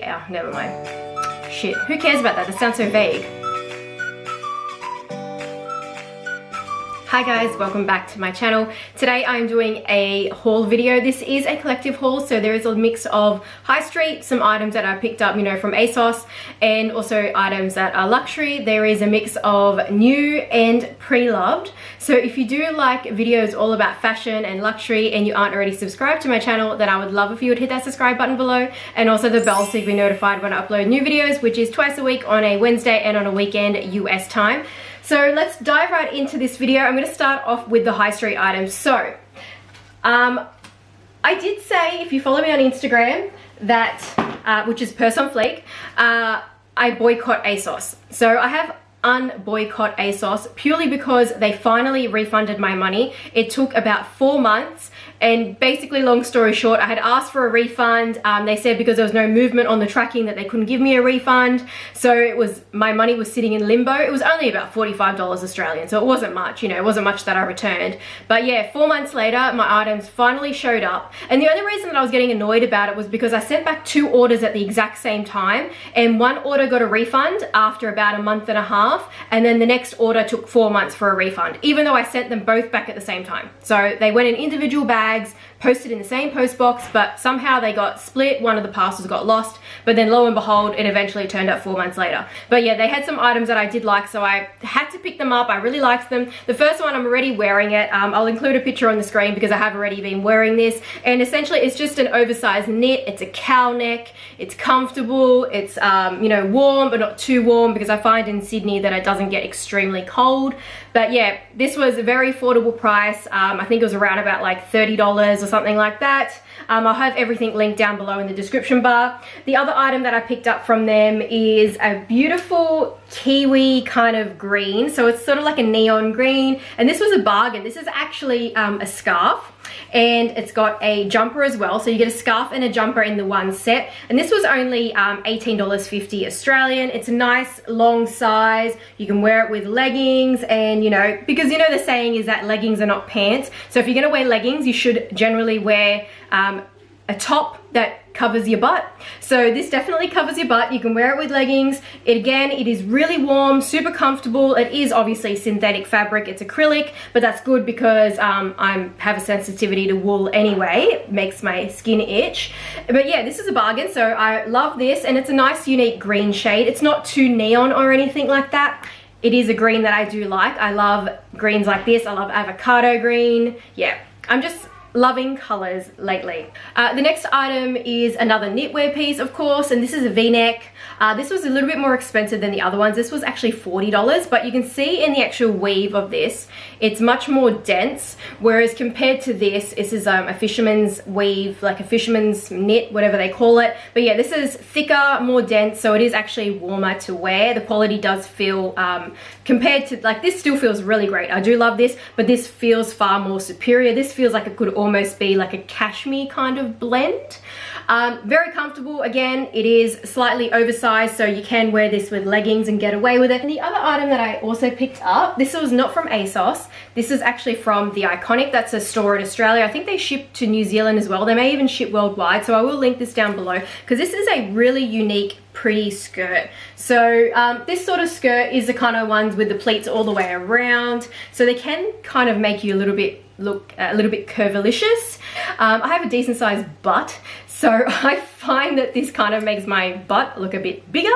Yeah, never mind. Shit, who cares about that? That sounds so vague. Hi guys, welcome back to my channel. Today I'm doing a haul video. This is a collective haul, so there is a mix of high street, some items that I picked up, you know, from ASOS, and also items that are luxury. There is a mix of new and pre-loved. So if you do like videos all about fashion and luxury and you aren't already subscribed to my channel, then I would love if you would hit that subscribe button below, and also the bell so you can be notified when I upload new videos, which is twice a week on a Wednesday and on a weekend US time. So let's dive right into this video. I'm going to start off with the high street items. So I did say, if you follow me on Instagram, that which is Purseonfleek, I boycott ASOS. So I have unboycott ASOS purely because they finally refunded my money. It took about 4 months, and basically, long story short, I had asked for a refund. They said because there was no movement on the tracking that they couldn't give me a refund. So it was, my money was sitting in limbo. It was only about $45 Australian, so it wasn't much, you know, it wasn't much that I returned. But yeah, 4 months later, my items finally showed up. And the only reason that I was getting annoyed about it was because I sent back 2 orders at the exact same time, and one order got a refund after about a month and a half, and then the next order took 4 months for a refund, even though I sent them both back at the same time. So they went in individual bags, posted in the same post box, but somehow they got split. One of the parcels got lost, but then lo and behold, it eventually turned up 4 months later. But yeah, they had some items that I did like, so I had to pick them up. I really liked them. The first one, I'm already wearing it. I'll include a picture on the screen because I have already been wearing this, and essentially it's just an oversized knit. It's a cow neck. It's comfortable. It's you know, warm but not too warm, because I find in Sydney that it doesn't get extremely cold. But yeah, this was a very affordable price. I think it was around about like $30 or something like that. I'll have everything linked down below in the description bar. The other item that I picked up from them is a beautiful kiwi kind of green. So it's sort of like a neon green, and this was a bargain. This is actually a scarf, and it's got a jumper as well. So you get a scarf and a jumper in the one set, and this was only $18.50 Australian. It's a nice long size. You can wear it with leggings, and you know, because you know the saying is that leggings are not pants. So if you're gonna wear leggings, you should generally wear a top that covers your butt. So this definitely covers your butt. You can wear it with leggings. It is really warm, super comfortable. It is obviously synthetic fabric. It's acrylic, but that's good because I have a sensitivity to wool anyway. It makes my skin itch. But yeah, this is a bargain, so I love this, and it's a nice unique green shade. It's not too neon or anything like that. It is a green that I do like. I love greens like this. I love avocado green. Yeah, I'm just loving colors lately. The next item is another knitwear piece, of course, and this is a v-neck. This was a little bit more expensive than the other ones. This was actually $40, but you can see in the actual weave of this, it's much more dense, whereas compared to this is a fisherman's weave, like a fisherman's knit, whatever they call it. But yeah, this is thicker, more dense, so it is actually warmer to wear. The quality does feel, compared to, like, this still feels really great. I do love this, but this feels far more superior. This feels like it could almost be like a cashmere kind of blend. Very comfortable. Again, it is slightly oversized, so you can wear this with leggings and get away with it. And the other item that I also picked up, this was not from ASOS. This is actually from The Iconic. That's a store in Australia. I think they ship to New Zealand as well. They may even ship worldwide, so I will link this down below, because this is a really unique, pretty skirt. So this sort of skirt is the kind of ones with the pleats all the way around, so they can kind of make you look a little bit curvilicious. I have a decent sized butt, so I find that this kind of makes my butt look a bit bigger,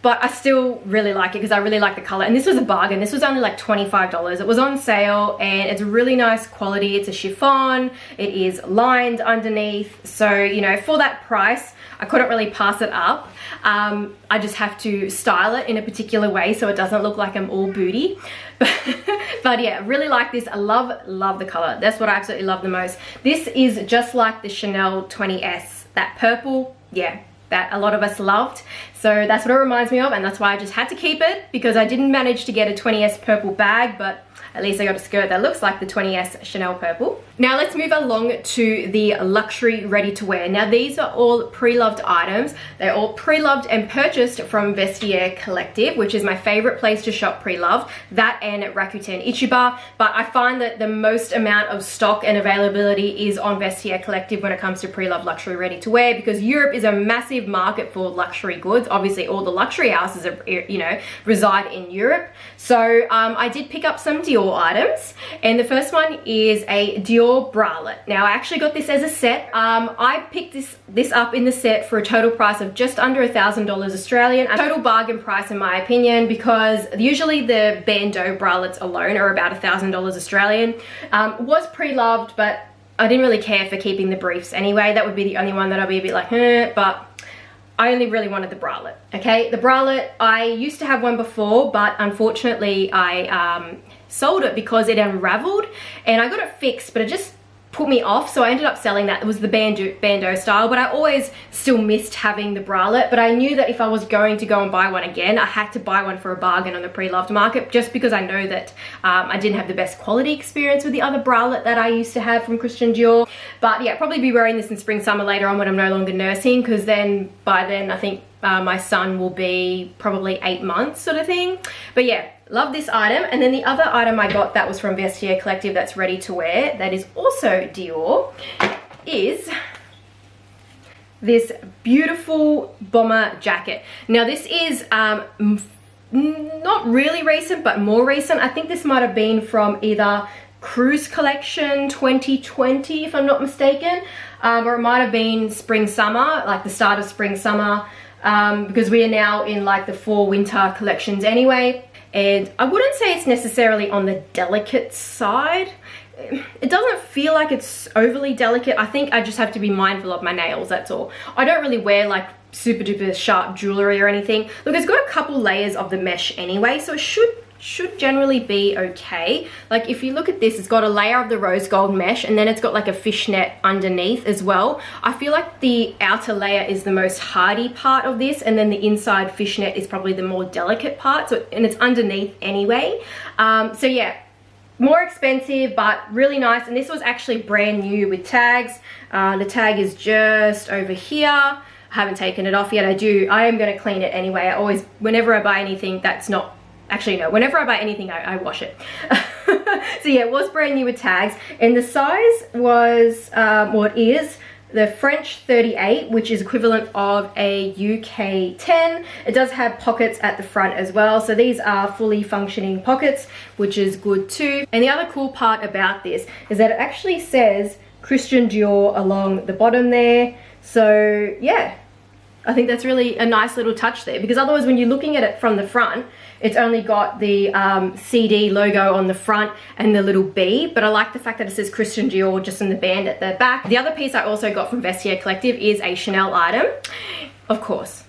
but I still really like it because I really like the color. And this was a bargain. This was only like $25. It was on sale, and it's really nice quality. It's a chiffon. It is lined underneath, so you know, for that price, I couldn't really pass it up. I just have to style it in a particular way so it doesn't look like I'm all booty. But yeah, really like this. I love the color. That's what I absolutely love the most. This is just like the Chanel 20S, that purple, yeah, that a lot of us loved. So that's what it reminds me of, and that's why I just had to keep it, because I didn't manage to get a 20S purple bag, but at least I got a skirt that looks like the 20S Chanel purple. Now let's move along to the luxury ready to wear. Now these are all pre-loved items. They're all pre-loved and purchased from Vestiaire Collective, which is my favorite place to shop pre-loved, that and Rakuten Ichiba. But I find that the most amount of stock and availability is on Vestiaire Collective when it comes to pre-loved luxury ready to wear, because Europe is a massive massive market for luxury goods. Obviously all the luxury houses are, you know, reside in Europe. So I did pick up some Dior items, and the first one is a Dior bralette. Now I actually got this as a set. I picked this up in the set for a total price of just under $1,000 Australian, a total bargain price in my opinion, because usually the bandeau bralettes alone are about $1,000 Australian. Was pre-loved, but I didn't really care for keeping the briefs anyway. That would be the only one that I'd be a bit like, but I only really wanted the bralette, okay? The bralette, I used to have one before, but unfortunately I sold it because it unraveled, and I got it fixed, but it just put me off, so I ended up selling that. It was the bandeau style, but I always still missed having the bralette. But I knew that if I was going to go and buy one again, I had to buy one for a bargain on the pre-loved market, just because I know that I didn't have the best quality experience with the other bralette that I used to have from Christian Dior. But yeah, probably be wearing this in spring summer later on when I'm no longer nursing, because then by then I think my son will be probably 8 months sort of thing. But yeah, love this item. And then the other item I got that was from Vestiaire Collective that's ready to wear, that is also Dior, is this beautiful bomber jacket. Now this is not really recent, but more recent. I think this might have been from either Cruise Collection 2020, if I'm not mistaken, or it might have been spring summer, like the start of spring summer, because we are now in like the fall winter collections anyway. And I wouldn't say it's necessarily on the delicate side. It doesn't feel like it's overly delicate. I think I just have to be mindful of my nails, that's all. I don't really wear like super duper sharp jewelry or anything. Look, it's got a couple layers of the mesh anyway, so it should generally be okay. Like if you look at this, it's got a layer of the rose gold mesh, and then it's got like a fishnet underneath as well. I feel like the outer layer is the most hardy part of this, and then the inside fishnet is probably the more delicate part, so and it's underneath anyway. So yeah, more expensive but really nice. And this was actually brand new with tags. The tag is just over here. I haven't taken it off yet. I am going to clean it anyway. I always, whenever I buy anything that's not, actually no, whenever I buy anything I wash it. So yeah, it was brand new with tags, and the size was what is the French 38, which is equivalent of a UK 10. It does have pockets at the front as well, so these are fully functioning pockets, which is good too. And the other cool part about this is that it actually says Christian Dior along the bottom there. So yeah, I think that's really a nice little touch there, because otherwise when you're looking at it from the front, it's only got the CD logo on the front and the little B, but I like the fact that it says Christian Dior just in the band at the back. The other piece I also got from Vestiaire Collective is a Chanel item. Of course,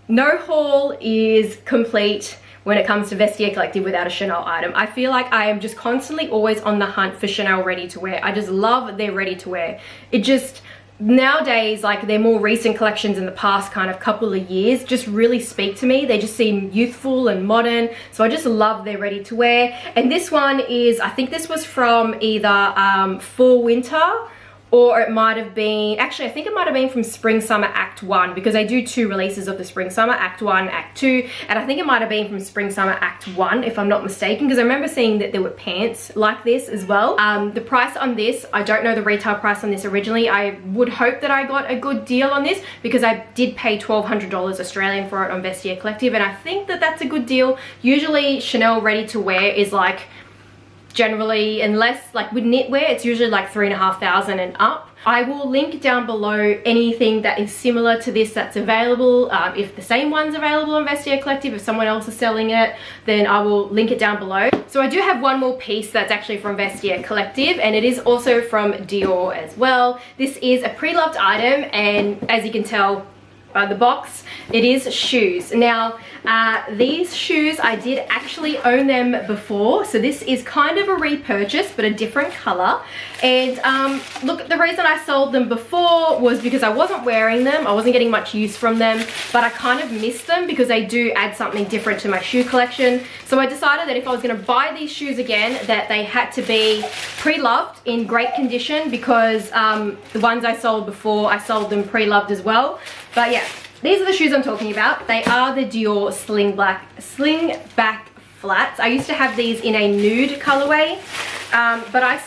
no haul is complete when it comes to Vestiaire Collective without a Chanel item. I feel like I am just constantly always on the hunt for Chanel ready to wear. I just love their ready to wear. It just, nowadays, like their more recent collections in the past kind of couple of years just really speak to me. They just seem youthful and modern, so I just love their ready to wear. And this one is, I think this was from either fall winter, or it might have been, actually I think it might have been from spring summer act 1, because they do 2 releases of the spring summer, act 1, act 2, and I think it might have been from spring summer act 1 if I'm not mistaken, because I remember seeing that there were pants like this as well. The price on this, I don't know the retail price on this originally. I would hope that I got a good deal on this, because I did pay $1,200 Australian for it on Vestiaire Collective, and I think that that's a good deal. Usually Chanel ready to wear is like, generally, unless like with knitwear, it's usually like $3,500 and up. I will link down below anything that is similar to this that's available. If the same one's available on Vestiaire Collective, if someone else is selling it, then I will link it down below. So I do have one more piece that's actually from Vestiaire Collective, and it is also from Dior as well. This is a pre-loved item, and as you can tell by the box, it is shoes. Now these shoes, I did actually own them before, so this is kind of a repurchase but a different color. And look, the reason I sold them before was because I wasn't wearing them, I wasn't getting much use from them, but I kind of missed them because they do add something different to my shoe collection. So I decided that if I was going to buy these shoes again, that they had to be pre-loved in great condition, because the ones I sold before, I sold them pre-loved as well. But yeah, these are the shoes I'm talking about. They are the Dior slingback flats. I used to have these in a nude colorway, but I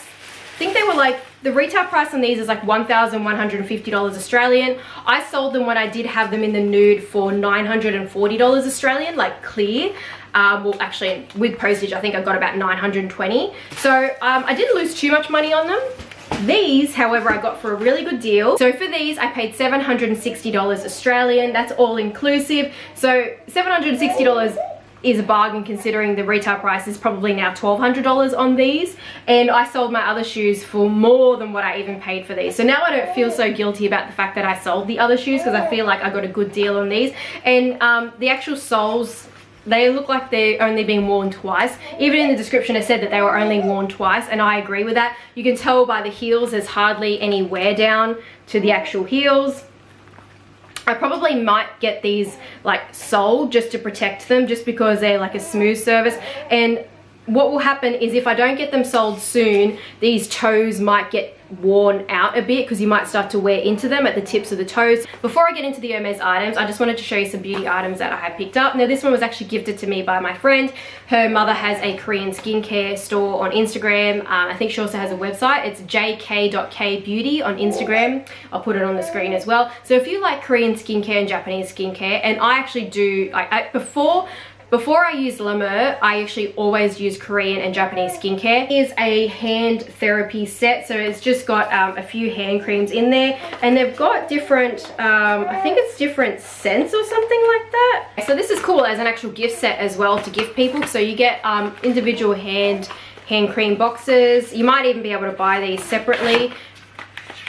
think they were like The retail price on these is like $1,150 Australian. I sold them when I did have them in the nude for $940 Australian, like clear. Well, actually, with postage, I think I got about $920. So I didn't lose too much money on them. These, however, I got for a really good deal. So for these, I paid $760 Australian. That's all inclusive. So $760 is a bargain considering the retail price is probably now $1,200 on these. And I sold my other shoes for more than what I even paid for these. So now I don't feel so guilty about the fact that I sold the other shoes because I feel like I got a good deal on these. And the actual soles, they look like they're only being worn twice. Even in the description it said that they were only worn twice, and I agree with that. You can tell by the heels there's hardly any wear down to the actual heels. I probably might get these like soled just to protect them, just because they're like a smooth surface. And what will happen is if I don't get them soled soon, these toes might get worn out a bit because you might start to wear into them at the tips of the toes. Before I get into the Hermes items, I just wanted to show you some beauty items that I had picked up. Now this one was actually gifted to me by my friend. Her mother has a Korean skincare store on Instagram. I think she also has a website. It's jk.kbeauty on Instagram. I'll put it on the screen as well. So if you like Korean skincare and Japanese skincare, and I actually do, before I use La Mer, I actually always use Korean and Japanese skincare. Here's a hand therapy set. So it's just got a few hand creams in there. And they've got different, I think it's different scents or something like that. So this is cool as an actual gift set as well to give people. So you get individual hand cream boxes. You might even be able to buy these separately.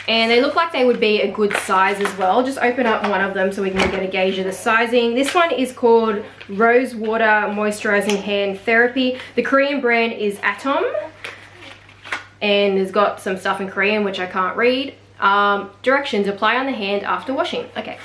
And they look like they would be a good size as well. Just open up one of them so we can get a gauge of the sizing. This one is called Rose Water Moisturizing Hand Therapy. The Korean brand is Atom. And it's got some stuff in Korean which I can't read. Directions: apply on the hand after washing. Okay.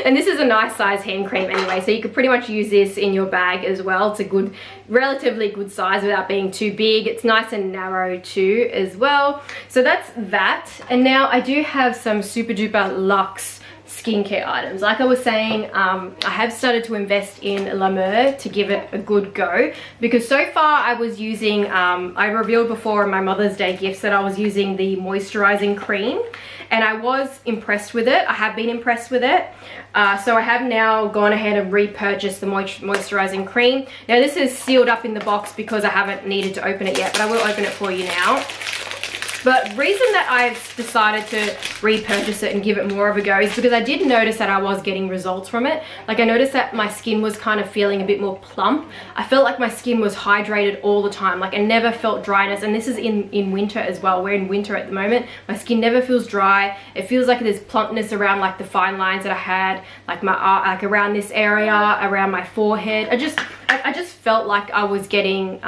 And this is a nice size hand cream anyway, so you could pretty much use this in your bag as well. It's a good, relatively good size without being too big. It's nice and narrow too as well. So that's that. And now I do have some super duper luxe skincare items. Like I was saying, I have started to invest in La Mer to give it a good go, because so far I was using, I revealed before in my Mother's Day gifts that I was using the moisturizing cream, and I was impressed with it. I have been impressed with it. So I have now gone ahead and repurchased the moisturizing cream. Now this is sealed up in the box because I haven't needed to open it yet, but I will open it for you now. But reason that I've decided to repurchase it and give it more of a go is because I did notice that I was getting results from it. Like I noticed that my skin was kind of feeling a bit more plump. I felt like my skin was hydrated all the time. Like I never felt dryness, and this is in winter as well. We're in winter at the moment. My skin never feels dry. It feels like there's plumpness around like the fine lines that I had, like my like around this area, around my forehead. I just felt like I was getting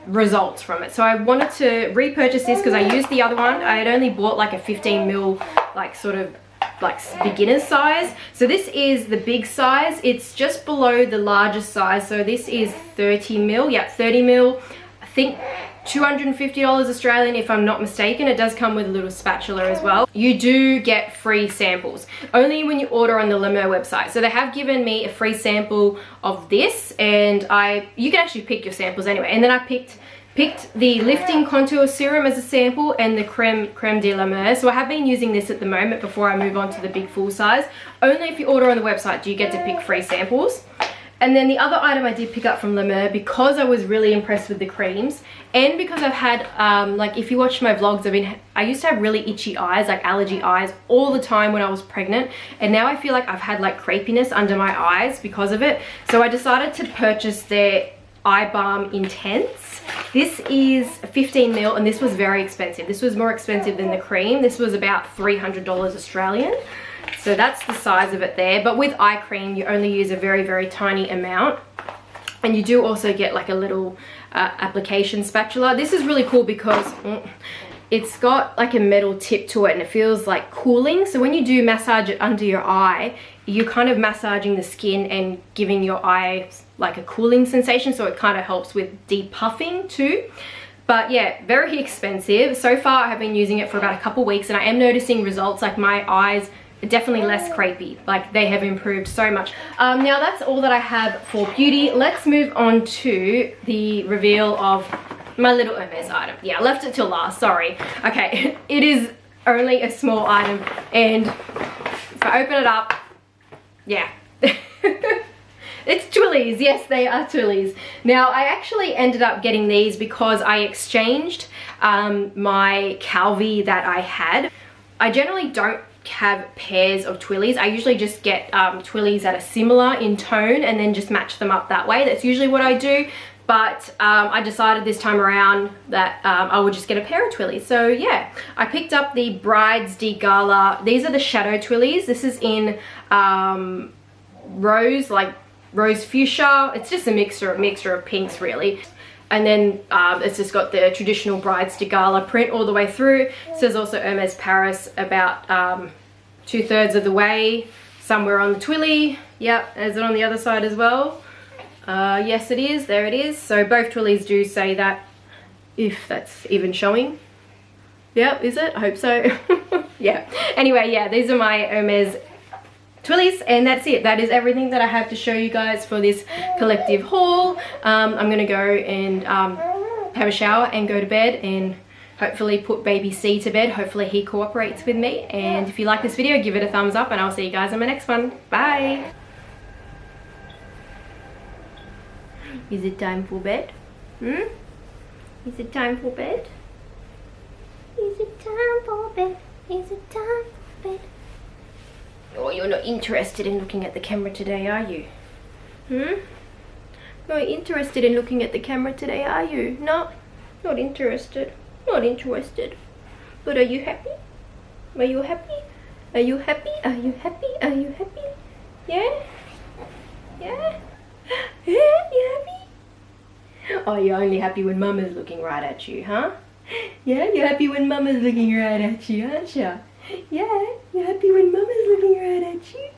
results from it. So I wanted to repurchase this because I used the other one. I had only bought like a 15 ml like sort of like beginner size. So this is the big size. It's just below the largest size. So this is 30 ml. Yeah, 30 ml. I think $250 Australian if I'm not mistaken. It does come with a little spatula as well. You do get free samples only when you order on the La Mer website. So they have given me a free sample of this, and you can actually pick your samples anyway. And then I picked the lifting contour serum as a sample and the creme de la Mer. So I have been using this at the moment before I move on to the big full size. Only if you order on the website do you get to pick free samples. And then the other item I did pick up from La Mer, because I was really impressed with the creams, and because I've had, like if you watch my vlogs, I used to have really itchy eyes, like allergy eyes, all the time when I was pregnant. And now I feel like I've had like crepiness under my eyes because of it. So I decided to purchase their Eye Balm Intense. This is 15 ml, and this was very expensive. This was more expensive than the cream. This was about $300 Australian. So that's the size of it there. But with eye cream, you only use a very, very tiny amount. And you do also get like a little application spatula. This is really cool because it's got like a metal tip to it, and it feels like cooling. So when you do massage it under your eye, you're kind of massaging the skin and giving your eyes like a cooling sensation. So it kind of helps with depuffing too. But yeah, very expensive. So far I have been using it for about a couple weeks, and I am noticing results. Like my eyes are definitely less crepey. Like they have improved so much. Now that's all that I have for beauty. Let's move on to the reveal of My little Hermes item. Yeah, I left it till last, sorry. Okay, it is only a small item, and if I open it up, yeah. It's Twillies. Yes, they are Twillies. Now, I actually ended up getting these because I exchanged my Calvi that I had. I generally don't have pairs of Twillies. I usually just get Twillies that are similar in tone and then just match them up that way. That's usually what I do. But I decided this time around that I would just get a pair of Twillies. So yeah, I picked up the Brides de Gala. These are the shadow Twillies. This is in rose, like rose fuchsia. It's just a mixture of pinks really. And then it's just got the traditional Brides de Gala print all the way through. It says also Hermes Paris about 2/3 of the way, somewhere on the Twilly. Yep, is it on the other side as well? Yes it is, there it is. So both Twillies do say that, if that's even showing. Yep, is it? I hope so. Yeah, anyway, yeah, these are my Hermes Twillies, and that's it. That is everything that I have to show you guys for this collective haul. I'm gonna go and have a shower and go to bed and hopefully put baby C to bed. Hopefully he cooperates with me, and if you like this video, give it a thumbs up, and I'll see you guys in my next one. Bye. Is it time for bed? Is it time for bed? Is it time for bed? Is it time for bed? Oh, you're not interested in looking at the camera today, are you? Not interested in looking at the camera today, are you? No? Not interested. Not interested. But are you happy? Are you happy? Are you happy? Are you happy? Are you happy? Yeah? Yeah? Yeah? You happy? Oh, you're only happy when Mama's looking right at you, huh? Yeah? You're happy when Mama's looking right at you, aren't you? Yeah, you're happy when Mama's looking right at you.